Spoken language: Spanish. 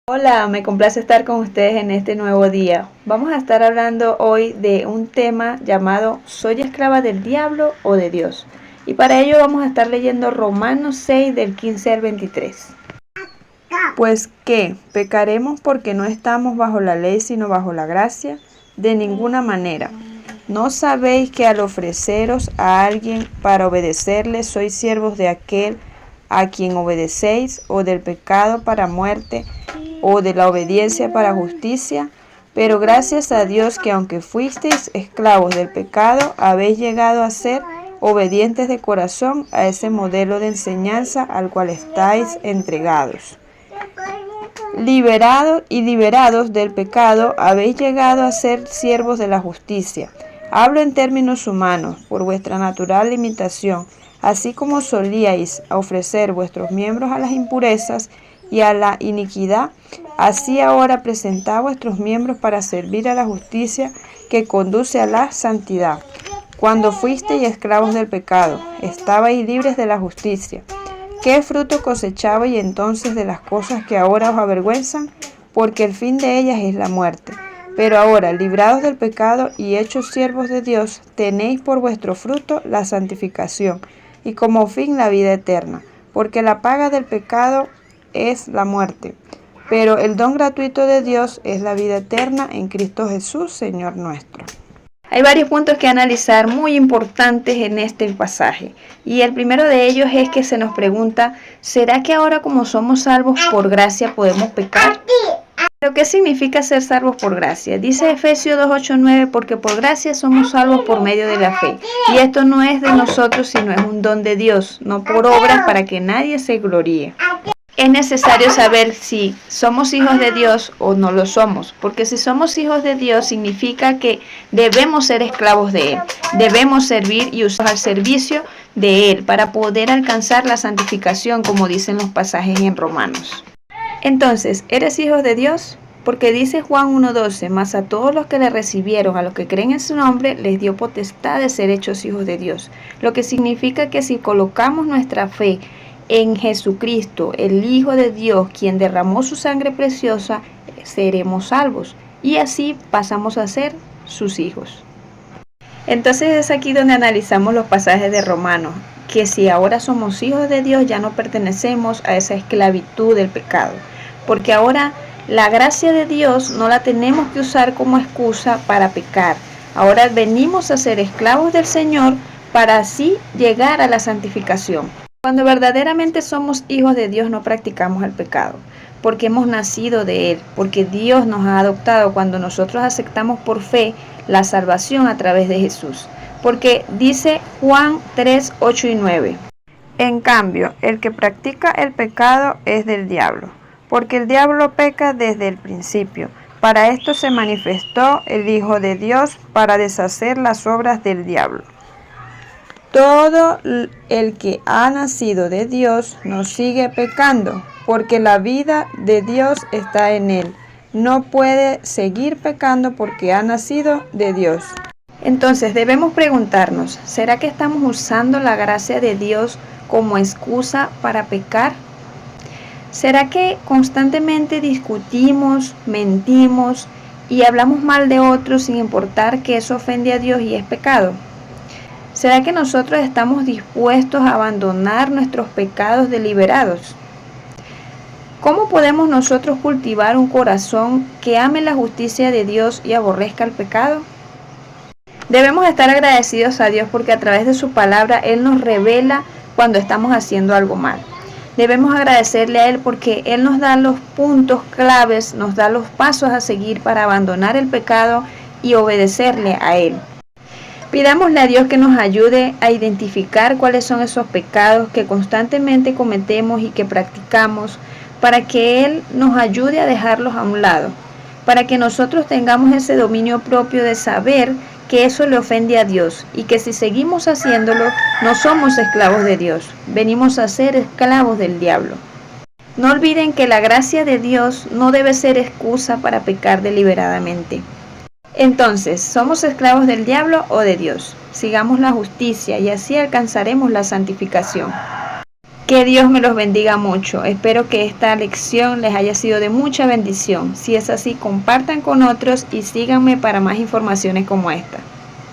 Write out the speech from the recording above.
Hola, me complace estar con ustedes en este nuevo día. Vamos a estar hablando hoy de un tema llamado ¿Soy esclava del diablo o de Dios? Y para ello vamos a estar leyendo Romanos 6 del 15 al 23. Pues ¿qué? ¿Pecaremos porque no estamos bajo la ley sino bajo la gracia? De ninguna manera. ¿No sabéis que al ofreceros a alguien para obedecerle sois siervos de aquel a quien obedecéis, o del pecado para muerte, o de la obediencia para justicia? Pero gracias a Dios que aunque fuisteis esclavos del pecado, habéis llegado a ser obedientes de corazón a ese modelo de enseñanza al cual estáis entregados. Liberados del pecado, habéis llegado a ser siervos de la justicia. Hablo en términos humanos, por vuestra natural limitación, así como solíais ofrecer vuestros miembros a las impurezas y a la iniquidad, así ahora presentad vuestros miembros para servir a la justicia que conduce a la santidad. Cuando fuisteis esclavos del pecado, estabais libres de la justicia. ¿Qué fruto cosechabais entonces de las cosas que ahora os avergüenzan? Porque el fin de ellas es la muerte. Pero ahora, librados del pecado y hechos siervos de Dios, tenéis por vuestro fruto la santificación y como fin la vida eterna, porque la paga del pecado es la muerte, pero el don gratuito de Dios es la vida eterna en Cristo Jesús, Señor nuestro. Hay varios puntos que analizar muy importantes en este pasaje, y el primero de ellos es que se nos pregunta, ¿será que ahora como somos salvos por gracia podemos pecar? ¿Pero qué significa ser salvos por gracia? Dice Efesios 2:8-9, porque por gracia somos salvos por medio de la fe, y esto no es de nosotros sino es un don de Dios, no por obras para que nadie se gloríe. Es necesario saber si somos hijos de Dios o no lo somos, porque si somos hijos de Dios significa que debemos ser esclavos de Él, debemos servir y usar al servicio de Él para poder alcanzar la santificación, como dicen los pasajes en Romanos. Entonces, ¿eres hijo de Dios? Porque dice Juan 1:12, mas a todos los que le recibieron, a los que creen en su nombre, les dio potestad de ser hechos hijos de Dios, lo que significa que si colocamos nuestra fe en Jesucristo, el Hijo de Dios, quien derramó su sangre preciosa, seremos salvos y así pasamos a ser sus hijos. Entonces es aquí donde analizamos los pasajes de Romanos, que si ahora somos hijos de Dios ya no pertenecemos a esa esclavitud del pecado, porque ahora la gracia de Dios no la tenemos que usar como excusa para pecar. Ahora venimos a ser esclavos del Señor para así llegar a la santificación. Cuando verdaderamente somos hijos de Dios no practicamos el pecado, porque hemos nacido de Él, porque Dios nos ha adoptado cuando nosotros aceptamos por fe la salvación a través de Jesús. Porque dice Juan 3:8-9, en cambio, el que practica el pecado es del diablo, porque el diablo peca desde el principio. Para esto se manifestó el Hijo de Dios, para deshacer las obras del diablo. Todo el que ha nacido de Dios no sigue pecando, porque la vida de Dios está en él. No puede seguir pecando porque ha nacido de Dios. Entonces debemos preguntarnos, ¿será que estamos usando la gracia de Dios como excusa para pecar? ¿Será que constantemente discutimos, mentimos y hablamos mal de otros sin importar que eso ofende a Dios y es pecado? ¿Será que nosotros estamos dispuestos a abandonar nuestros pecados deliberados? ¿Cómo podemos nosotros cultivar un corazón que ame la justicia de Dios y aborrezca el pecado? Debemos estar agradecidos a Dios porque a través de su palabra Él nos revela cuando estamos haciendo algo mal. Debemos agradecerle a Él porque Él nos da los puntos claves, nos da los pasos a seguir para abandonar el pecado y obedecerle a Él. Pidámosle a Dios que nos ayude a identificar cuáles son esos pecados que constantemente cometemos y que practicamos, para que Él nos ayude a dejarlos a un lado, para que nosotros tengamos ese dominio propio de saber que eso le ofende a Dios y que si seguimos haciéndolo no somos esclavos de Dios, venimos a ser esclavos del diablo. No olviden que la gracia de Dios no debe ser excusa para pecar deliberadamente. Entonces, ¿somos esclavos del diablo o de Dios? Sigamos la justicia y así alcanzaremos la santificación. Que Dios me los bendiga mucho. Espero que esta lección les haya sido de mucha bendición. Si es así, compartan con otros y síganme para más informaciones como esta.